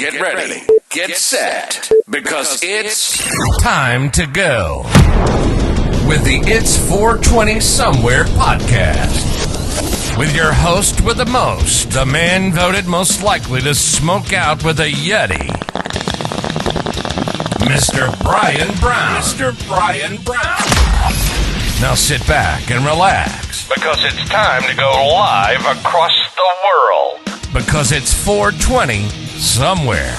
Get ready. Get set. Because it's time to go with the It's 420 Somewhere podcast. With your host with the most, the man voted most likely to smoke out with a Yeti, Mr. Brian Brown. Mr. Brian Brown. Now sit back and relax, because it's time to go live across the world. Because it's 420 Somewhere.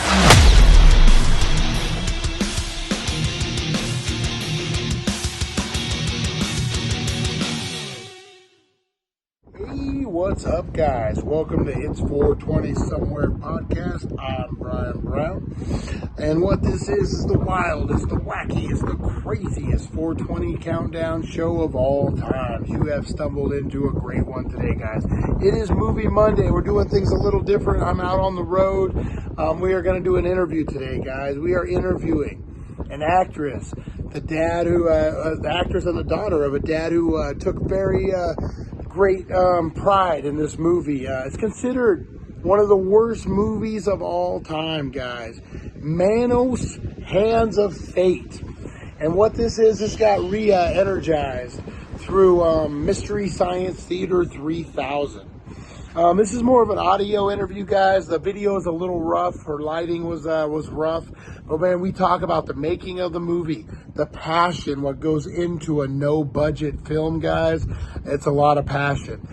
Hey, what's up, guys? Welcome to It's 420 Somewhere podcast. I'm Brian Brown. And what this is the wildest, the wackiest, the craziest 420 countdown show of all time. You have stumbled into a great one today, guys. It is Movie Monday. We're doing things a little different. I'm out on the road. We are going to do an interview today, guys. We are interviewing an actress, the actress and the daughter of a dad who took very great pride in this movie. It's considered one of the worst movies of all time, guys. Manos, Hands of Fate. And what this is, this got re-energized through Mystery Science Theater 3000. This is more of an audio interview, guys. The video is a little rough. Her lighting was rough. But, man, we talk about the making of the movie, the passion, what goes into a no-budget film, guys. It's a lot of passion.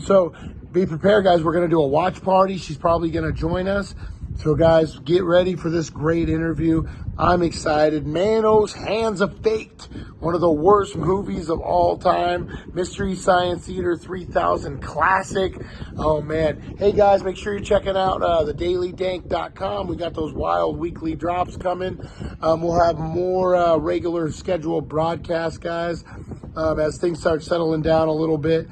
So be prepared, guys. We're going to do a watch party. She's probably going to join us. So, guys, get ready for this great interview. I'm excited. Manos, Hands of Fate, one of the worst movies of all time. Mystery Science Theater 3000 classic. Oh, man. Hey, guys, make sure you're checking out thedailydank.com. We got those wild weekly drops coming. We'll have more regular scheduled broadcasts, guys, as things start settling down a little bit.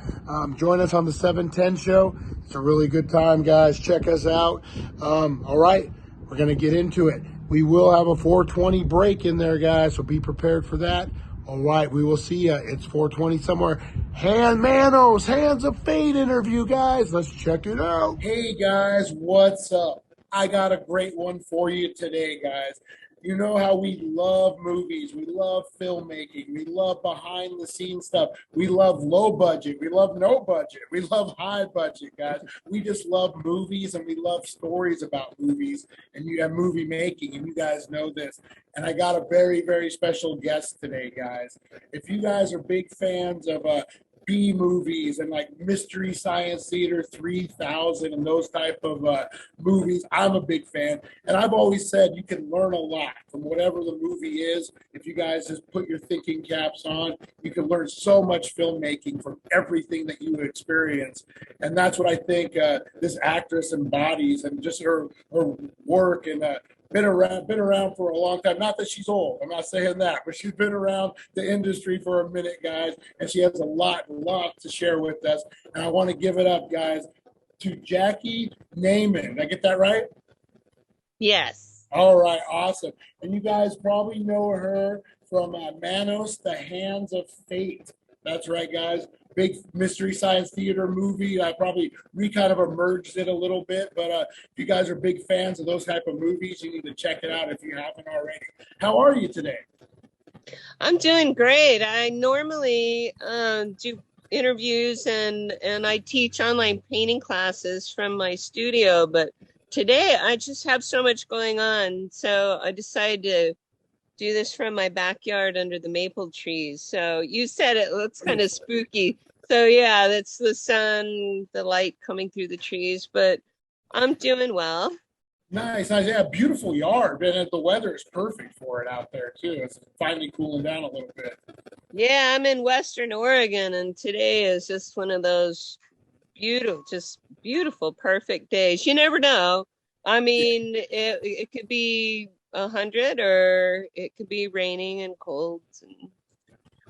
Join us on the 710 show. It's a really good time, guys. Check us out. All right, we're going to get into it. We will have a 420 break in there, guys, so be prepared for that. All right, we will see you. It's 420 Somewhere. Manos, Hands of Fate interview, guys. Let's check it out. Hey, guys, what's up? I got a great one for you today, guys. You know how we love movies, we love filmmaking, we love behind the scenes stuff, we love low budget, we love no budget, we love high budget, guys. We just love movies and we love stories about movies and you have movie making, and you guys know this. And I got a very, very special guest today, guys. If you guys are big fans of B movies and like Mystery Science Theater 3000 and those type of movies, I'm a big fan. And I've always said you can learn a lot from whatever the movie is. If you guys just put your thinking caps on, you can learn so much filmmaking from everything that you experience. And that's what I think this actress embodies, and just her work and been around for a long time. Not that she's old, I'm not saying that, but she's been around the industry for a minute, guys, and she has a lot to share with us. And I want to give it up, guys, to Jackie Neyman. Did I get that right? Yes. All right, awesome. And you guys probably know her from Manos, The Hands of Fate. That's right, guys. Big Mystery Science Theater movie. I probably kind of emerged it a little bit, but if you guys are big fans of those type of movies, you need to check it out if you haven't already. How are you today? I'm doing great. I normally do interviews and I teach online painting classes from my studio, but today I just have so much going on, so I decided to do this from my backyard under the maple trees. So you said it looks kind of spooky. So yeah, that's the sun, the light coming through the trees, but I'm doing well. Nice. Yeah, beautiful yard. And the weather is perfect for it out there too. It's finally cooling down a little bit. Yeah, I'm in Western Oregon, and today is just one of those beautiful, perfect days. You never know. I mean, it could be 100, or it could be raining and cold.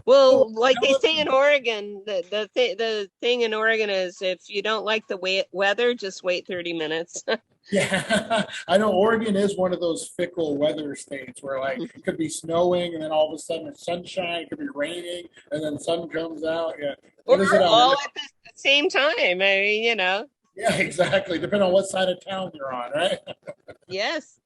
Well, like they say in Oregon, the thing in Oregon is if you don't like the weather, just wait 30 minutes. Yeah, I know Oregon is one of those fickle weather states where like it could be snowing and then all of a sudden it's sunshine, it could be raining and then sun comes out. Yeah. Or all at the same time. I mean, Yeah, exactly. Depending on what side of town you're on, right? Yes.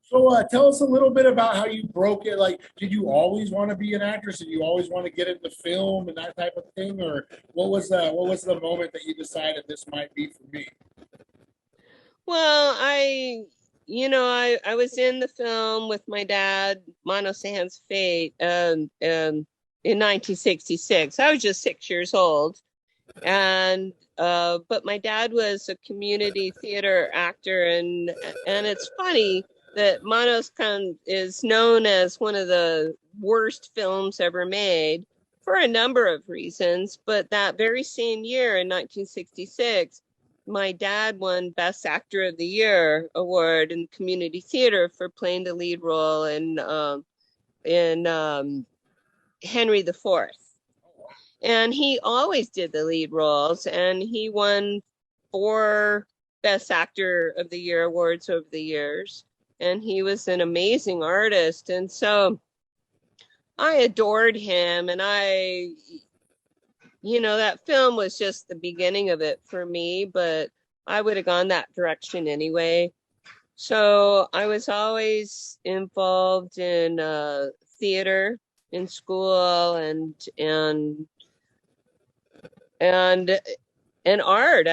So tell us a little bit about how you broke it. Like, did you always want to be an actress? Did you always want to get into film and that type of thing, or what was the moment that you decided this might be for me? Well, I was in the film with my dad, Manos Fate, in 1966. I was just 6 years old. And but my dad was a community theater actor, and it's funny that Manos is known as one of the worst films ever made for a number of reasons. But that very same year in 1966, my dad won Best Actor of the Year award in community theater for playing the lead role in Henry the Fourth. And he always did the lead roles, and he won 4 Best Actor of the Year awards over the years. And he was an amazing artist. And so I adored him. And that film was just the beginning of it for me, but I would have gone that direction anyway. So I was always involved in theater in school and art.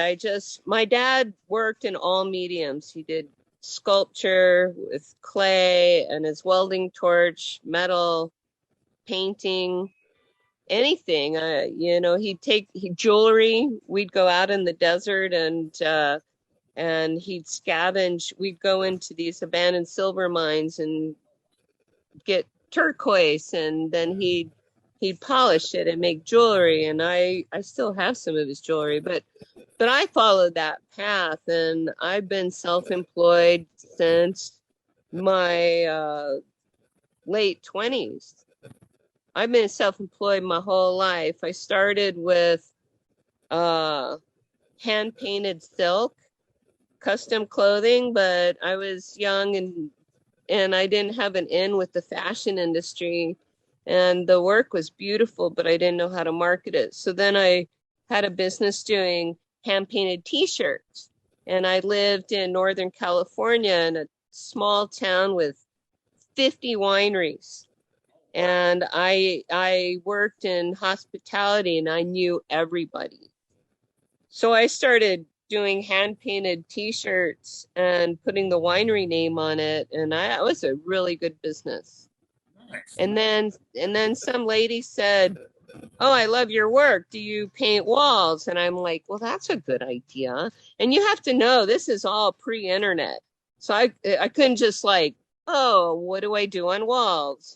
My dad worked in all mediums. He did sculpture with clay and his welding torch, metal, painting, anything. He'd jewelry. We'd go out in the desert and he'd scavenge. We'd go into these abandoned silver mines and get turquoise, and then he'd polish it and make jewelry. And I still have some of his jewelry, but I followed that path, and I've been self-employed since my late 20s. I've been self-employed my whole life. I started with hand-painted silk, custom clothing, but I was young and I didn't have an in with the fashion industry. And the work was beautiful, but I didn't know how to market it. So then I had a business doing hand-painted T-shirts. And I lived in Northern California in a small town with 50 wineries. And I worked in hospitality, and I knew everybody. So I started doing hand-painted T-shirts and putting the winery name on it. And it was a really good business. Nice. And then some lady said, "Oh, I love your work. Do you paint walls?" And I'm like, "Well, that's a good idea." And you have to know this is all pre-internet. So I couldn't just like, "Oh, what do I do on walls?"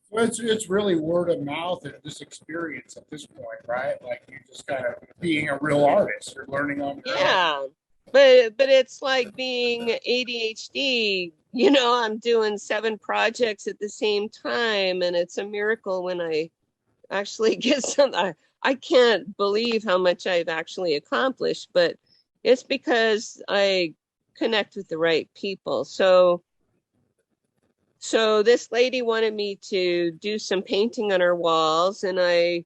Well, it's really word of mouth and just experience at this point, right? Like you just kind of being a real artist. You're learning on your own. Yeah. But it's like being ADHD. I'm doing 7 projects at the same time, and it's a miracle when I actually get some. I can't believe how much I've actually accomplished, but it's because I connect with the right people. So this lady wanted me to do some painting on her walls, and I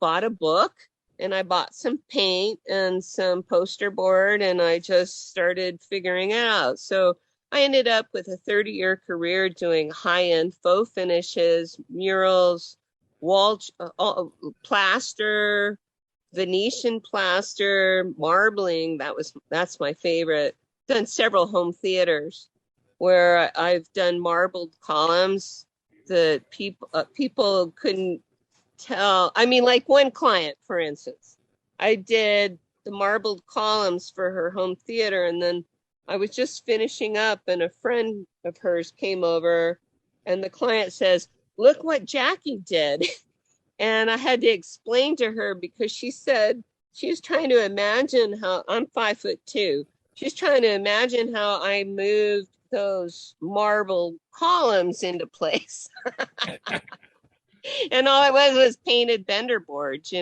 bought a book, and I bought some paint and some poster board, and I just started figuring it out. So I ended up with a 30-year career doing high-end faux finishes, murals, wall plaster, Venetian plaster, marbling. That's my favorite. Done several home theaters where I've done marbled columns that people couldn't tell. I mean, like one client, for instance, I did the marbled columns for her home theater, and then I was just finishing up, and a friend of hers came over, and the client says, "Look what Jackie did." And I had to explain to her because she said she was trying to imagine how I'm 5'2". She's trying to imagine how I moved those marble columns into place. And all it was painted bender boards.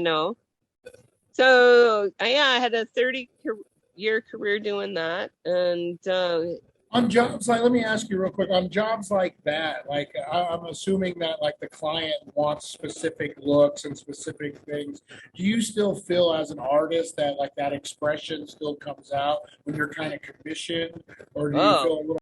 So yeah, I had a 30-year career doing that. And On jobs like, let me ask you real quick, on jobs like that, like I'm assuming that like the client wants specific looks and specific things. Do you still feel as an artist that like that expression still comes out when you're kind of commissioned, or do you feel Oh, a little?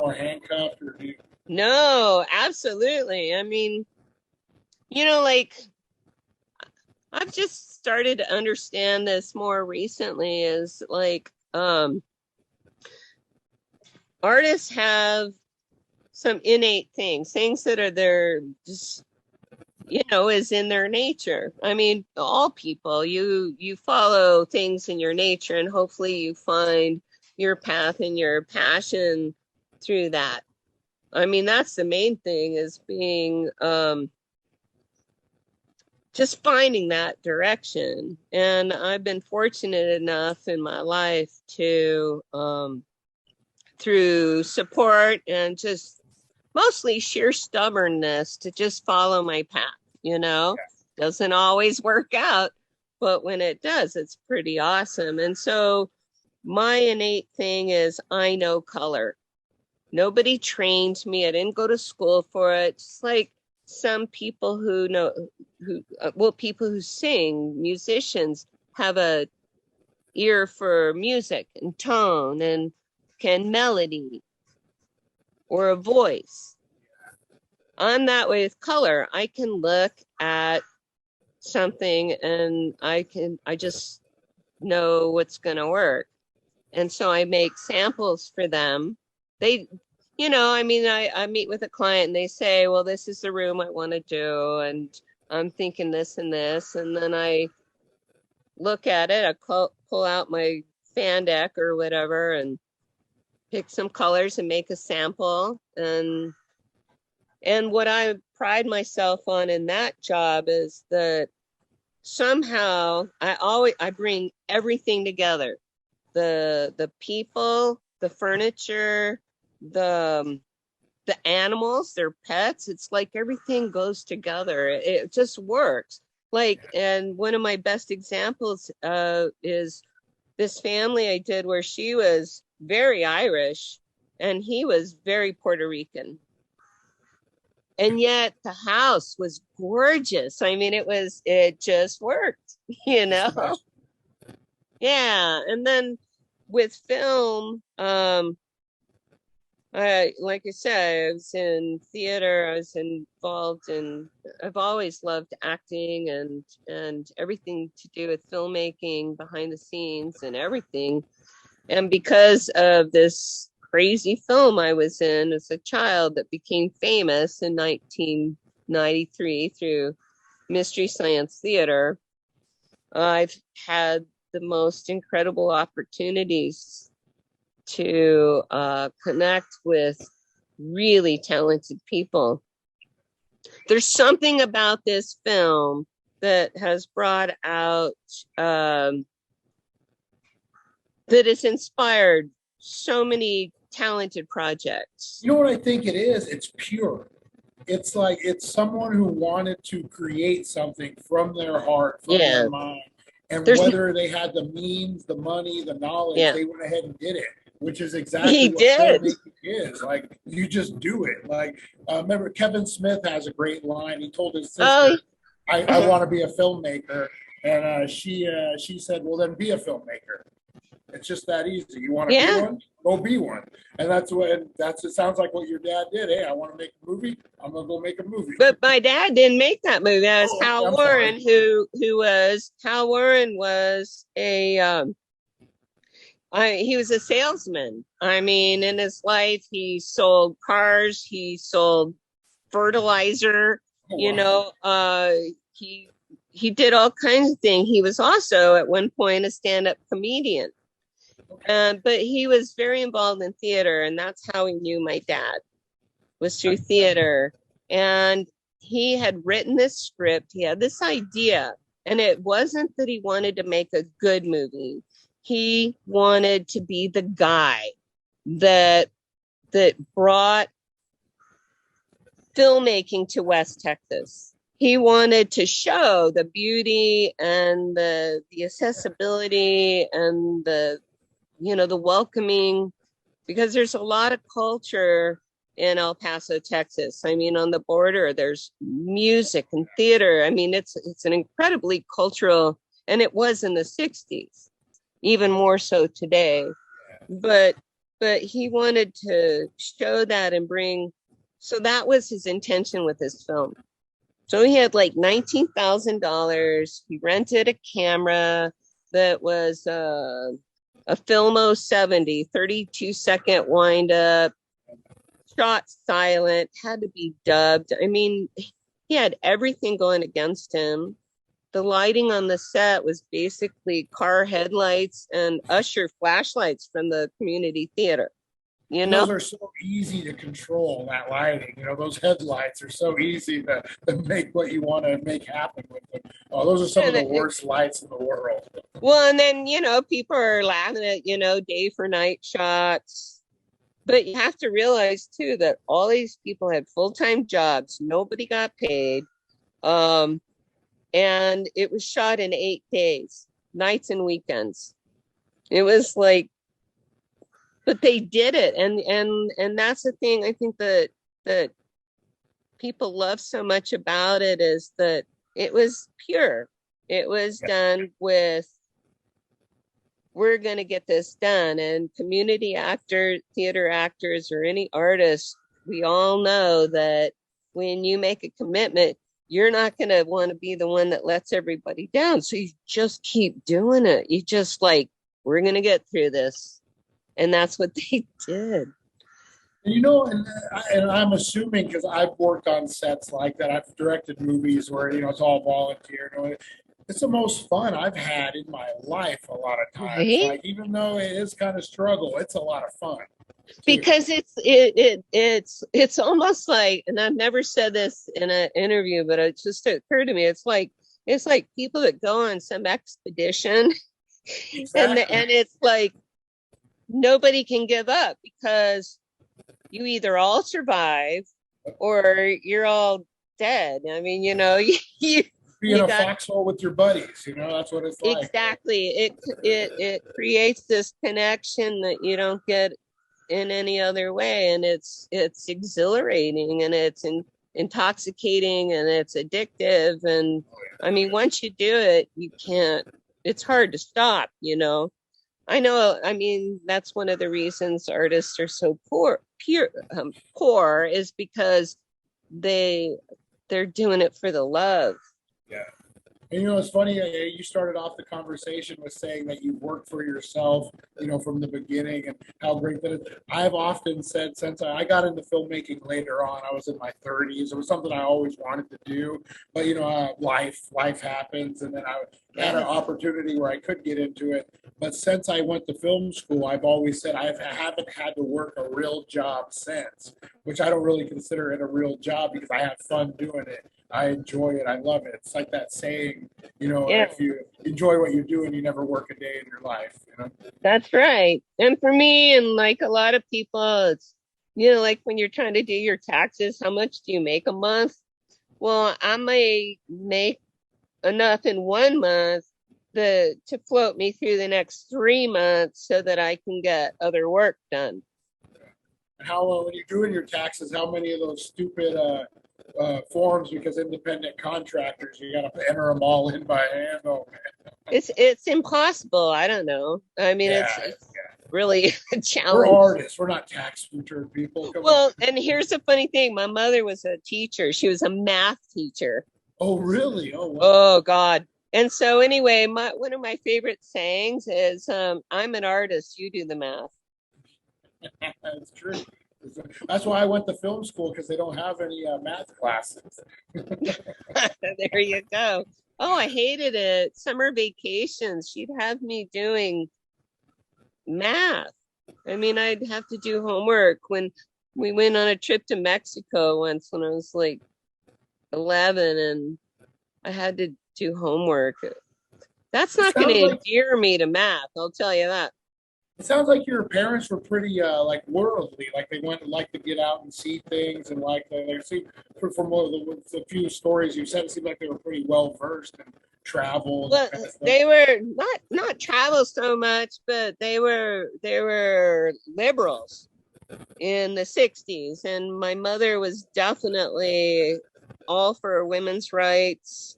Or handcuffed, or do you? no, absolutely. I mean, like I've just started to understand this more recently is like artists have some innate things that are their just is in their nature. I mean, all people, you follow things in your nature and hopefully you find your path and your passion through that. I mean, that's the main thing is being just finding that direction. And I've been fortunate enough in my life to through support and just mostly sheer stubbornness to just follow my path. Doesn't always work out, but when it does, it's pretty awesome. And so my innate thing is I know color. Nobody trained me. I didn't go to school for it. Just like some people people who sing, musicians have a ear for music and tone and can melody or a voice. I'm that way with color. I can look at something and I just know what's going to work. And so I make samples for them. They, I mean, I meet with a client and they say, well, this is the room I want to do. And I'm thinking this and this. And then I look at it, I pull out my fan deck or whatever and pick some colors and make a sample. And what I pride myself on in that job is that somehow I bring everything together. The people, the furniture, the animals, their pets. It's like everything goes together. It just works. And one of my best examples is this family I did where she was very Irish and he was very Puerto Rican. And yet the house was gorgeous. I mean, it just worked, Yeah. And then with film, like I said, I was in theater. I was involved I've always loved acting and everything to do with filmmaking, behind the scenes and everything. And because of this crazy film I was in as a child that became famous in 1993 through Mystery Science Theater, I've had the most incredible opportunities to connect with really talented people. There's something about this film that has brought out, that has inspired so many talented projects. You know what I think it is? It's pure. It's like it's someone who wanted to create something from their heart, from their mind. And whether they had the means, the money, the knowledge, they went ahead and did it, which is exactly what filmmaking is. Like, you just do it. Like, remember Kevin Smith has a great line. He told his Oh, sister, I want to be a filmmaker. And she said, well, then be a filmmaker. It's just that easy. You want to be yeah. one? Go be one. And it sounds like what your dad did. Hey, I want to make a movie. I'm gonna go make a movie. But my dad didn't make that movie. That was Oh, Hal I'm Warren, sorry. Hal Warren was he was a salesman. I mean, in his life, he sold cars, he sold fertilizer, Oh, you wow. know, he did all kinds of things. He was also at one point a stand-up comedian. But he was very involved in theater, and that's how he knew my dad, was through theater. And he had written this script. He had this idea, and it wasn't that he wanted to make a good movie. He wanted to be the guy that brought filmmaking to West Texas. He wanted to show the beauty and the accessibility and the welcoming, because there's a lot of culture in El Paso, Texas. I mean, on the border, there's music and theater. I mean, it's an incredibly cultural, and it was in the 60s, even more so today. But he wanted to show that and bring, so that was his intention with his film. So he had like $19,000. He rented a camera that was a Filmo 70, 32-second wind up, shot silent, had to be dubbed. I mean, he had everything going against him. The lighting on the set was basically car headlights and usher flashlights from the community theater. You know? Those are so easy to control, that lighting. Those headlights are so easy to make what you want to make happen with them. Oh, those are some of the worst lights in the world. Well, and then, people are laughing at, day for night shots. But you have to realize, too, that all these people had full-time jobs. Nobody got paid. And it was shot in 8 days, nights and weekends. It was like, but they did it. And that's the thing I think that people love so much about it, is that it was pure. It was done with, we're going to get this done. And community actor, theater actors, or any artist, we all know that when you make a commitment, you're not going to want to be the one that lets everybody down. So you just keep doing it. You just like, we're going to get through this. And that's what they did. And I'm assuming, because I've worked on sets like that, I've directed movies where, it's all volunteer. It's the most fun I've had in my life a lot of times. Right? Like, even though it is kind of struggle, it's a lot of fun. Because it's almost like, and I've never said this in an interview, but it just occurred to me. It's like people that go on some expedition, Exactly. and it's like nobody can give up, because you either all survive or you're all dead. I mean, you be in a foxhole with your buddies, that's what it's like. Exactly. It creates this connection that you don't get in any other way, and it's exhilarating, and it's intoxicating, and it's addictive. And I mean, once you do it, it's hard to stop. I know. I mean, that's one of the reasons artists are so poor, is because they're doing it for the love. Yeah. And it's funny, you started off the conversation with saying that you worked for yourself, from the beginning, and how great that is. I've often said, since I got into filmmaking later on, I was in my 30s. It was something I always wanted to do, but life happens, and then I had an opportunity where I could get into it. But since I went to film school, I've always said I haven't had to work a real job since, which I don't really consider it a real job, because I have fun doing it. I enjoy it. I love it. It's like that saying, if you enjoy what you're doing, you never work a day in your life. That's right. And for me, and like a lot of people, it's, like when you're trying to do your taxes, how much do you make a month? Well, I may make enough in 1 month to float me through the next 3 months so that I can get other work done. And how when you're doing your taxes, how many of those stupid forms because independent contractors, you got to enter them all in by hand. Oh man. It's impossible. I don't know. I mean, Yeah, it's really a we're challenge. artists. We're not tax return people. Come on. Well, and here's the funny thing. My mother was a teacher. She was a math teacher. Oh really? Oh wow. Oh God. And so anyway, one of my favorite sayings is I'm an artist, you do the math. That's true. That's why I went to film school because they don't have any math classes. There you go. Oh, I hated it. Summer vacations, she'd have me doing math. I mean, I'd have to do homework when we went on a trip to Mexico once when I was like 11 and I had to do homework. That's It not going sounds to like endear me to math, I'll tell you that. it sounds like your parents were pretty like worldly, like they went like to get out and see things and like they see from more of the few stories you said, it seemed like they were pretty well versed in travel and Well, that kind of stuff. they were not travel so much, but they were liberals in the 60s, and my mother was definitely all for women's rights.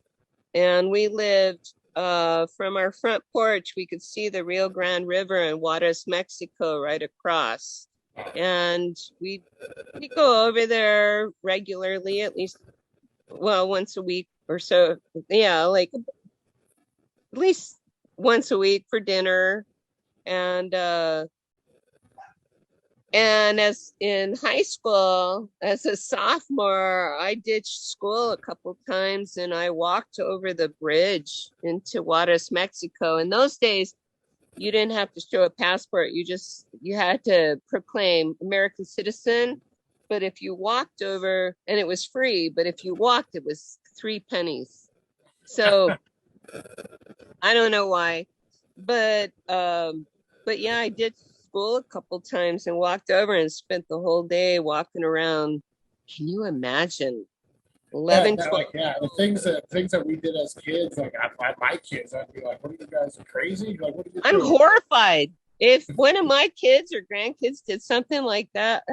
And we lived from our front porch, we could see the Rio Grande River and Juarez, Mexico right across. And we go over there regularly, at least, well, once a week or so. Yeah, like at least once a week for dinner. And as in high school, as a sophomore, I ditched school a couple times and I walked over the bridge into Juarez, Mexico. In those days, you didn't have to show a passport. You had to proclaim American citizen. But if you walked over, and it was free, but if you walked, it was 3 pennies. So I don't know why, but yeah, I did school a couple times and walked over and spent the whole day walking around. Can you imagine? Yeah, 11, 12. like yeah, the things that we did as kids, like my kids, I'd be like, "What are you guys crazy? Like, what are you I'm doing?" horrified. If one of my kids or grandkids did something like that,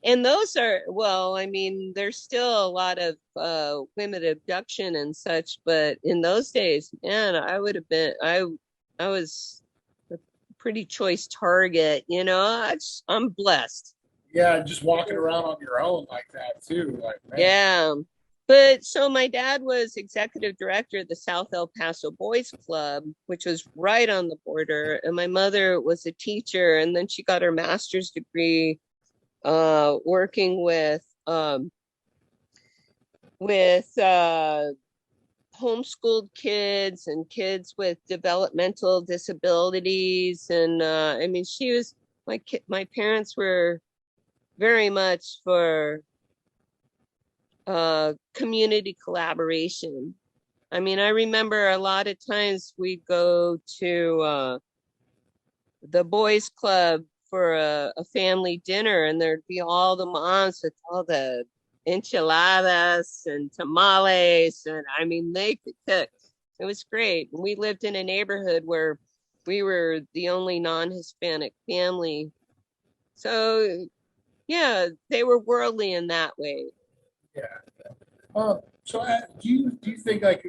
and those are, well, I mean, there's still a lot of women abduction and such, but in those days, man, I was a pretty choice target, I'm blessed. Yeah, just walking around on your own like that too, like man. Yeah. But so my dad was executive director of the South El Paso Boys Club, which was right on the border. And my mother was a teacher, and then she got her master's degree working with homeschooled kids and kids with developmental disabilities. And I mean, my parents were very much for community collaboration. I mean, I remember a lot of times we'd go to the boys club for a family dinner, and there'd be all the moms with all the enchiladas and tamales, and I mean, they could cook. It was great. We lived in a neighborhood where we were the only non-Hispanic family. So yeah, they were worldly in that way. Yeah. So do you think like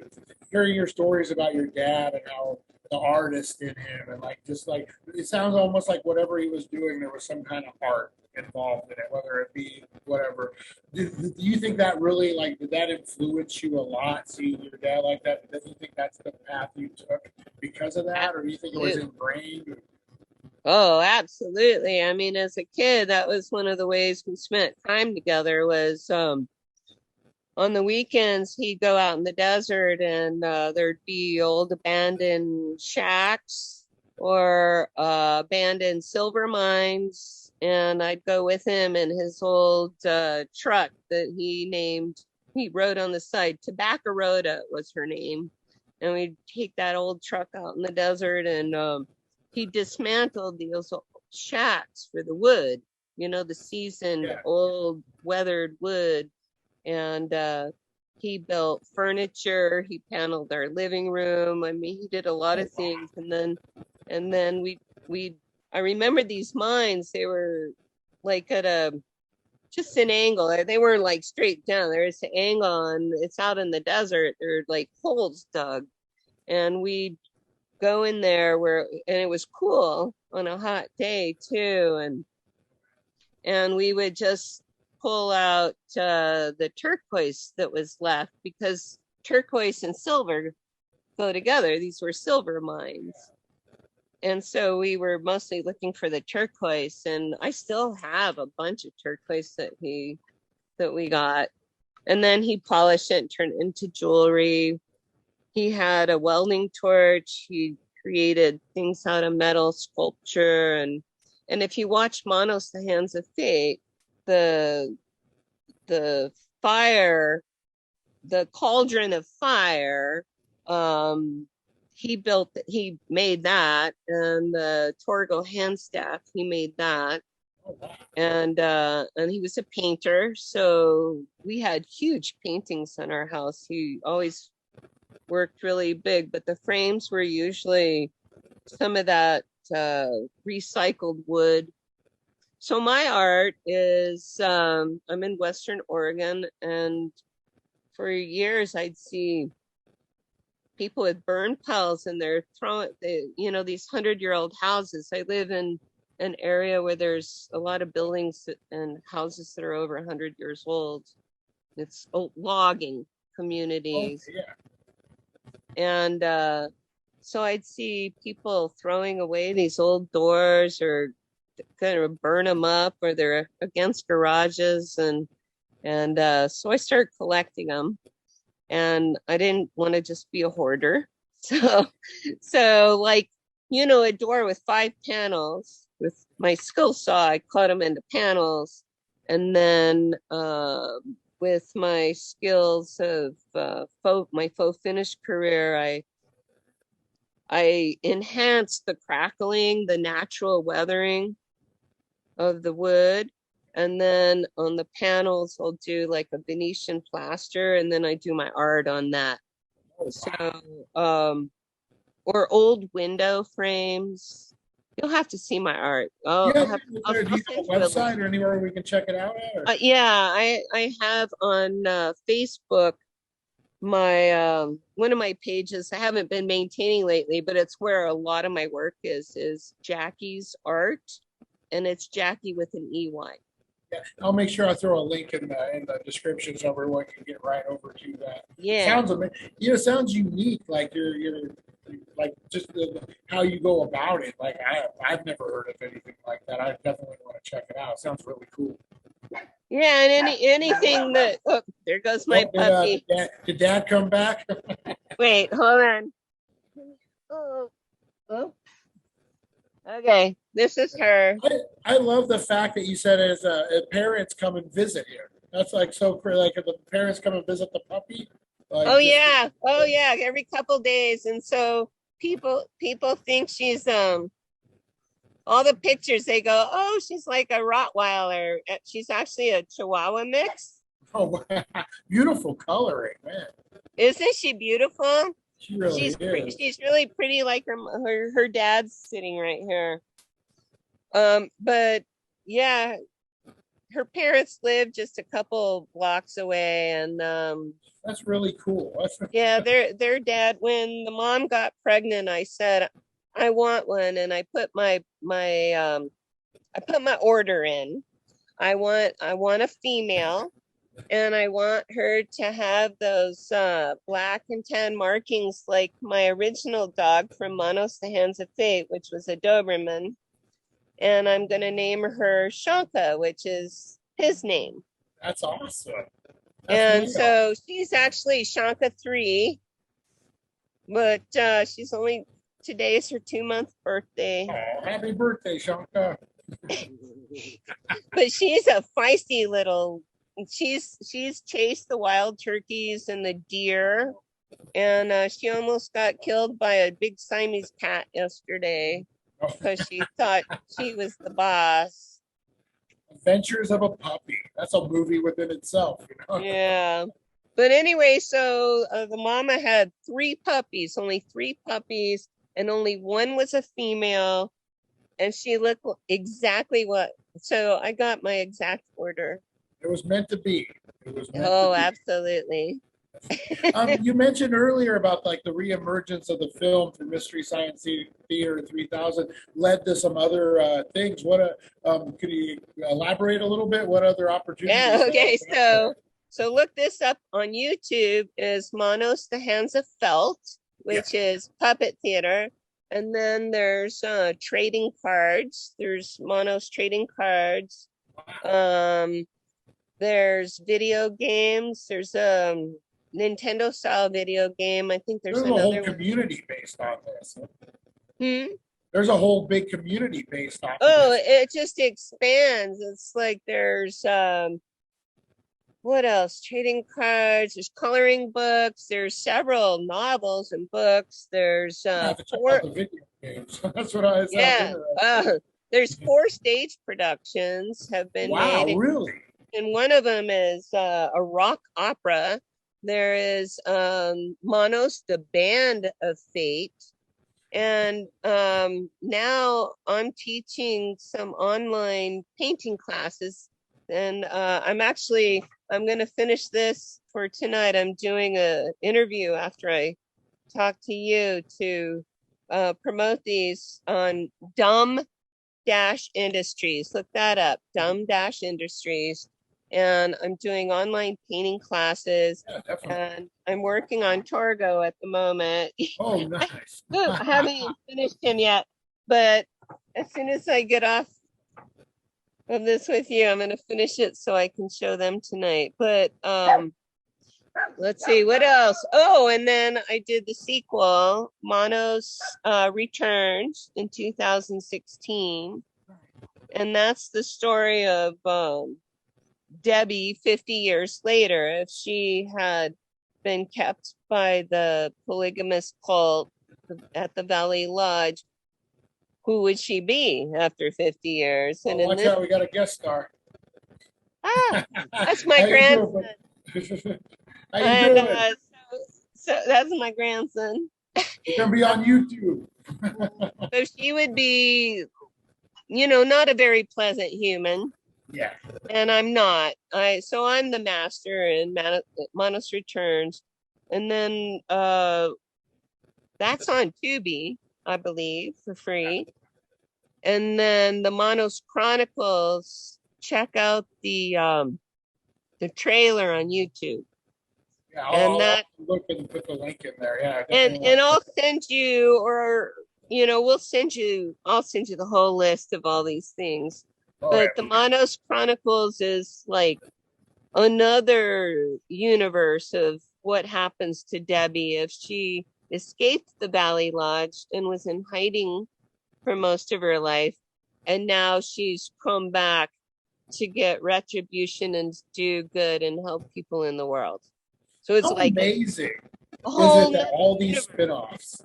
hearing your stories about your dad and how the artist in him and like just like it sounds almost like whatever he was doing there was some kind of art involved in it, whether it be whatever. Do you think that really like did that influence you a lot seeing your dad like that? Do you think that's the path you took because of that, or do you think it was Absolutely. ingrained? Oh, absolutely. I mean, as a kid, that was one of the ways we spent time together was on the weekends he'd go out in the desert and there'd be old abandoned shacks or abandoned silver mines, and I'd go with him in his old truck that he wrote on the side, Tobacco Rhoda was her name, and we'd take that old truck out in the desert, and he dismantled those shacks for the wood, the seasoned Yeah. old weathered wood, and he built furniture. He paneled our living room. I mean, he did a lot of things. And then we I remember these mines. like at just an angle. They weren't like straight down. There's an angle, and it's out in the desert. There are like holes dug, and we go in there and it was cool on a hot day too, and we would just pull out the turquoise that was left, because turquoise and silver go together. These were silver mines. And so we were mostly looking for the turquoise, and I still have a bunch of turquoise that we got. And then he polished it and turned it into jewelry. He had a welding torch. He created things out of metal sculpture, and if you watch Manos, the Hands of Fate, the fire, the cauldron of fire, he made that, and the Torgo hand staff, he made that. And he was a painter, so we had huge paintings in our house. He always worked really big, but the frames were usually some of that recycled wood. So my art is, I'm in Western Oregon, and for years I'd see people with burn piles, and they're throwing, these 100-year-old houses. I live in an area where there's a lot of buildings and houses that are over 100 years old. It's logging communities. Oh, yeah. And so I'd see people throwing away these old doors, or kind of burn them up, or they're against garages, and so I started collecting them, and I didn't want to just be a hoarder. So like, a door with 5 panels, with my skill saw, I cut them into panels, and then with my skills of my faux finish career, I enhanced the crackling, the natural weathering of the wood. And then on the panels, I'll do like a Venetian plaster, and then I do my art on that. So, or old window frames. You'll have to see my art. Do you have a website or anywhere we can check it out at? Yeah, I have on Facebook my one of my pages. I haven't been maintaining lately, but it's where a lot of my work is Jackie's Art, and it's Jackie with an EY. Yeah, I'll make sure I throw a link in the description so everyone can get right over to that. Yeah, sounds amazing. Sounds unique. Like you're like just how you go about it. Like I've never heard of anything like that. I definitely want to check it out. It sounds really cool. Yeah, and anything that there goes my puppy. Did Dad come back? Wait, hold on. Oh. Okay, this is her. I love the fact that you said as parents come and visit here. That's like so cool. Like if the parents come and visit the puppy. Like, oh yeah, every couple days, and so people think she's all the pictures, they go, oh, she's like a Rottweiler. She's actually a Chihuahua mix. Oh, beautiful coloring, man. Isn't she beautiful? She really is. She's really pretty, like her dad's sitting right here. But yeah, her parents live just a couple blocks away, and that's really cool. Yeah, their dad, when the mom got pregnant, I said, I want one, and I put my order in. I want a female, and I want her to have those black and tan markings like my original dog from Manos, the Hands of Fate, which was a Doberman. And I'm going to name her Shanka, which is his name. That's awesome. So she's actually Shanka 3, but she's only, today is her 2-month birthday. Oh, happy birthday, Shanka. But she's a feisty little, she's chased the wild turkeys and the deer, and she almost got killed by a big Siamese cat yesterday because she thought she was the boss. Adventures of a Puppy. That's a movie within itself, Yeah. But anyway, so the mama had 3 puppies, only 3 puppies, and only one was a female. and she looked exactly what. So I got my exact order. It was meant to be. It was meant to Oh, be. absolutely. You mentioned earlier about like the reemergence of the film through Mystery Science Theater 3000 led to some other things. Could you elaborate a little bit? What other opportunities? Yeah, okay. So look this up on YouTube is Manos, the Hands of Felt, which is puppet theater. And then there's trading cards. There's Manos trading cards. There's video games. There's a Nintendo style video game. I think there's a another whole community based on this. Hmm? There's a whole big community based on this. It just expands. It's like there's what else? Trading cards, there's coloring books, there's several novels and books. There's the video games. That's what I was there's 4 stage productions have been made. Wow, really? And one of them is a rock opera. There is Manos, the Band of Fate. And now I'm teaching some online painting classes. And I'm going to finish this for tonight. I'm doing an interview after I talk to you to promote these on Dumb-Industries. Look that up, Dumb-Industries. And I'm doing online painting classes, and I'm working on Torgo at the moment. Oh, nice. I haven't even finished him yet, but as soon as I get off of this with you, I'm going to finish it so I can show them tonight. But let's see, what else? Oh, and then I did the sequel, Manos Returns in 2016. And that's the story of Debbie 50 years later. If she had been kept by the polygamous cult at the Valley Lodge, who would she be after 50 years? And watch out, we got a guest star. That's my grandson. How you doing? So that's my grandson. It's gonna be on YouTube. So she would be, not a very pleasant human. Yeah. And I'm not. So I'm the master in Manos Returns. And then that's on Tubi, I believe, for free. And then the Manos Chronicles, check out the trailer on YouTube. Yeah, I'll look and put the link in there. Yeah. And I'll send you, or I'll send you the whole list of all these things. But the Manos Chronicles is like another universe of what happens to Debbie if she escaped the Valley Lodge and was in hiding for most of her life. And now she's come back to get retribution and do good and help people in the world. So it's amazing. All these spin-offs.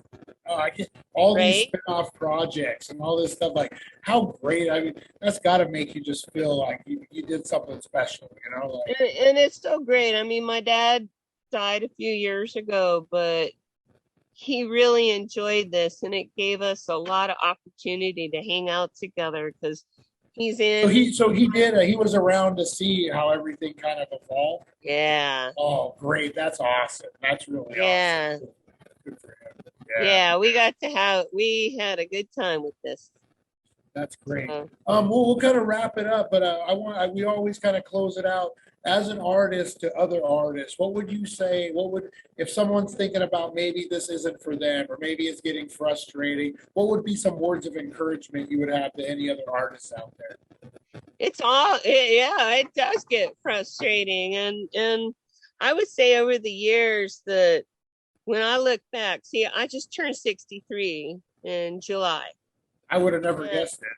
All these spin-off projects and all this stuff, like how great. I mean, that's got to make you just feel like you did something special, and it's so great. I mean, my dad died a few years ago, but he really enjoyed this, and it gave us a lot of opportunity to hang out together because he's in. So he did. He was around to see how everything kind of evolved. Yeah. Oh, great! That's awesome. That's really awesome. Good for him. Yeah, we had a good time with this. That's great. We'll kind of wrap it up, but we always kind of close it out. As an artist to other artists, what would you say? If someone's thinking about maybe this isn't for them, or maybe it's getting frustrating, what would be some words of encouragement you would have to any other artists out there? It does get frustrating, and I would say over the years that when I look back, I just turned 63 in July. I would have never guessed that.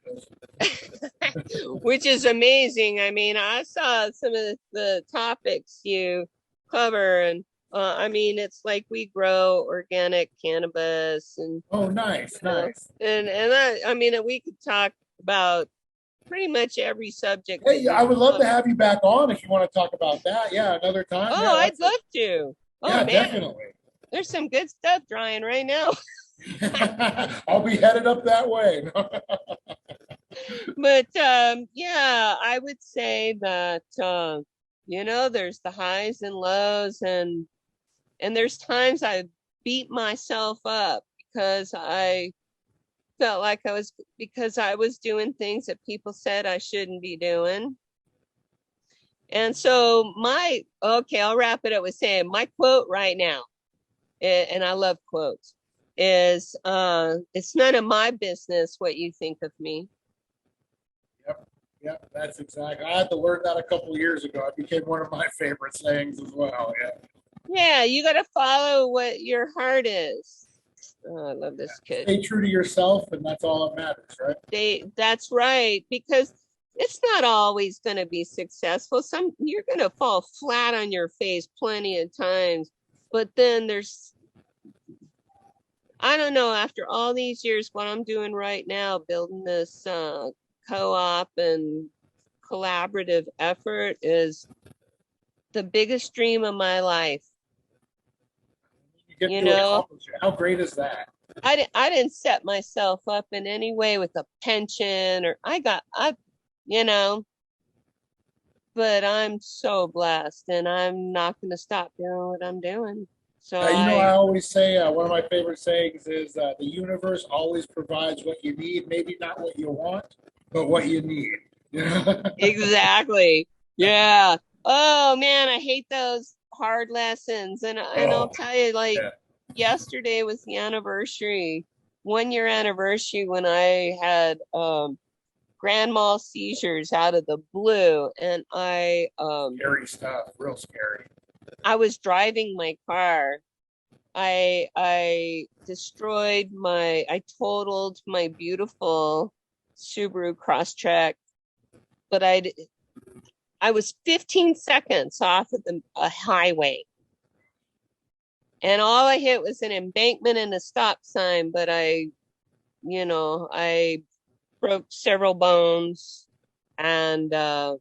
Which is amazing. I mean, I saw some of the topics you cover, and it's like we grow organic cannabis and. Oh, nice. And we could talk about pretty much every subject. Hey, I would love to have you back on if you want to talk about that. Yeah, another time. Oh, I'd love to. Oh, yeah, man. Definitely. There's some good stuff drying right now. I'll be headed up that way. But yeah, I would say that there's the highs and lows, and there's times I beat myself up because I felt like because I was doing things that people said I shouldn't be doing. And so I'll wrap it up with saying my quote right now, and I love quotes, is it's none of my business what you think of me. Yep, that's exactly. I had to learn that a couple of years ago. It became one of my favorite sayings as well. Yeah. Yeah, you got to follow what your heart is. Oh, I love this kid. Stay true to yourself, and that's all that matters, right? That's right, because it's not always going to be successful. You're going to fall flat on your face plenty of times, but then I don't know, after all these years, what I'm doing right now, building this co-op and collaborative effort is the biggest dream of my life. You know, how great is that? I didn't set myself up in any way with a pension but I'm so blessed, and I'm not going to stop doing what I'm doing. So I always say one of my favorite sayings is the universe always provides what you need, maybe not what you want, but what you need. Exactly. Yeah. Oh man, I hate those hard lessons. And I'll tell you, yesterday was the anniversary, 1 year anniversary when I had grand mal seizures out of the blue, and scary stuff, real scary. I was driving my car. I totaled my beautiful Subaru Crosstrek, but I was 15 seconds off of a highway, and all I hit was an embankment and a stop sign, but I broke several bones, and I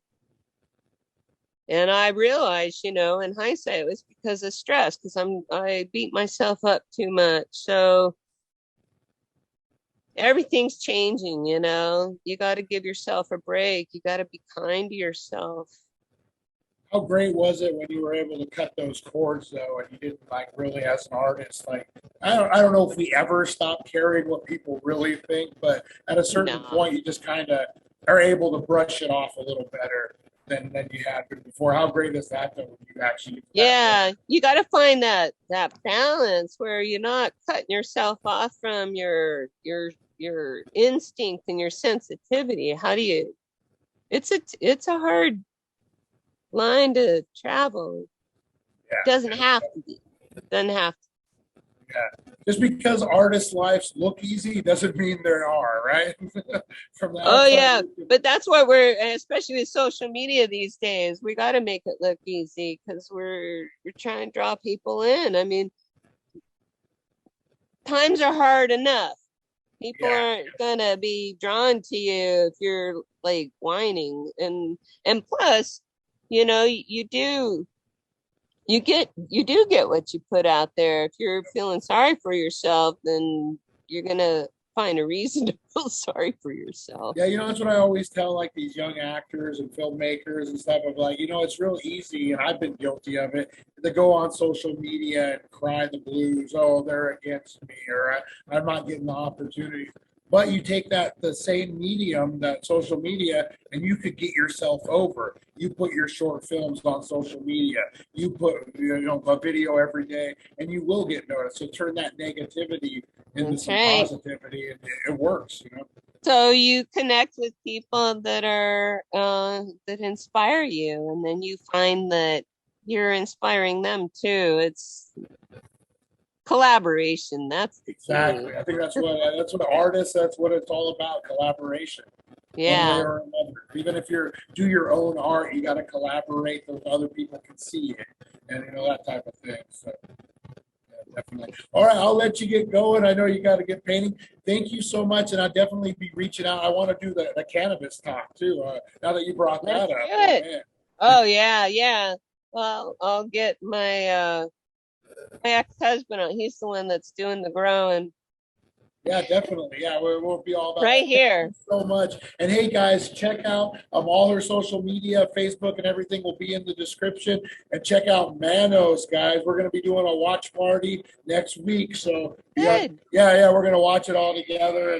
realized, in hindsight, it was because of stress, because I beat myself up too much. So everything's changing, you got to give yourself a break. You got to be kind to yourself. How great was it when you were able to cut those cords, though, and you didn't really, as an artist, I don't know if we ever stop caring what people really think, but at a certain point, you just kind of are able to brush it off a little better than you had before. How great is that, though, when you actually? Yeah, you got to find that balance where you're not cutting yourself off from your instinct and your sensitivity. How do you? It's a hard line to travel. Yeah. Doesn't have to be. Doesn't have to. Yeah. Just because artists' lives look easy doesn't mean they are, right? From the outside, yeah, but that's what especially with social media these days, we got to make it look easy because we're trying to draw people in. I mean, times are hard enough. People aren't gonna be drawn to you if you're whining, and plus, you do get what you put out there. If you're feeling sorry for yourself, then you're gonna find a reason to feel sorry for yourself. Yeah, that's what I always tell these young actors and filmmakers and stuff of it's real easy, and I've been guilty of it, to go on social media and cry the blues. Oh, they're against me, or I'm not getting the opportunity. But you take the same medium, that social media, and you could get yourself over. You put your short films on social media. You put a video every day, and you will get noticed. So turn that negativity into some positivity, and it works. So you connect with people that are that inspire you, and then you find that you're inspiring them too. It's collaboration. That's exactly. I think that's what artists. That's what it's all about. Collaboration. Yeah. One way or another. Even if you do your own art, you got to collaborate so other people can see it, and that type of thing. So. Definitely. All right, I'll let you get going. I know you got to get painting. Thank you so much, and I'll definitely be reaching out. I want to do the cannabis talk too. Now that you brought that up. Oh yeah. Well, I'll get my my ex-husband on. He's the one that's doing the growing. Yeah, definitely. Yeah, we'll be all about Right that. here. Thank you so much. And hey, guys, check out all her social media, Facebook, and everything will be in the description. And check out Manos, guys. We're going to be doing a watch party next week. So Good. yeah, we're going to watch it all together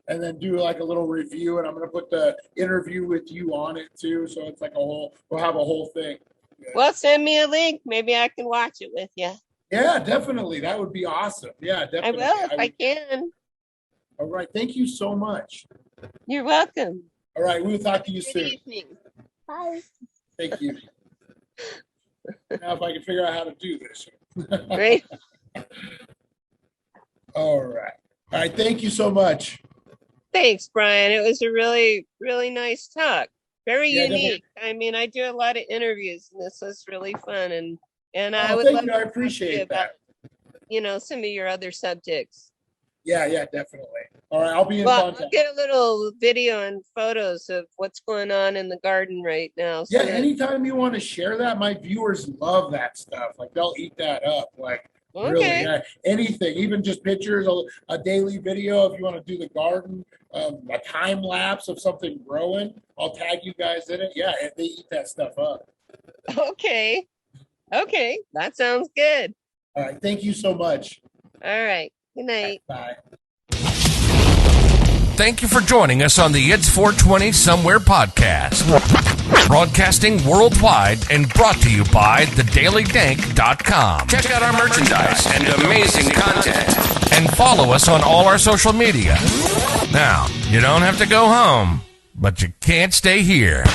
and then do like a little review. And I'm going to put the interview with you on it too. So it's like we'll have a whole thing. Yeah. Well, send me a link. Maybe I can watch it with you. Yeah, definitely. That would be awesome. Yeah, definitely. I will if I can. All right. Thank you so much. You're welcome. All right. We'll talk to you Good soon. evening. Bye. Thank you. Now, if I can figure out how to do this. Great. All right. All right. Thank you so much. Thanks, Brian. It was a really, really nice talk. Very Yeah, unique. I mean, I do a lot of interviews, and this was really fun. And I would thank love you. to I talk to you appreciate about, that. some of your other subjects. Yeah, definitely. All right. I'll be in Well, contact. I'll get a little video and photos of what's going on in the garden right now. Yeah, anytime you want to share that, my viewers love that stuff. Like they'll eat that up. Like really, yeah, anything, even just pictures, a daily video. If you want to do the garden, a time lapse of something growing, I'll tag you guys in it. Yeah, they eat that stuff up. Okay, that sounds good. All right, thank you so much. All right, good night. Bye. Thank you for joining us on the It's 420 Somewhere podcast. Broadcasting worldwide and brought to you by thedailydank.com. Check out our merchandise and amazing content. And follow us on all our social media. Now, you don't have to go home, but you can't stay here.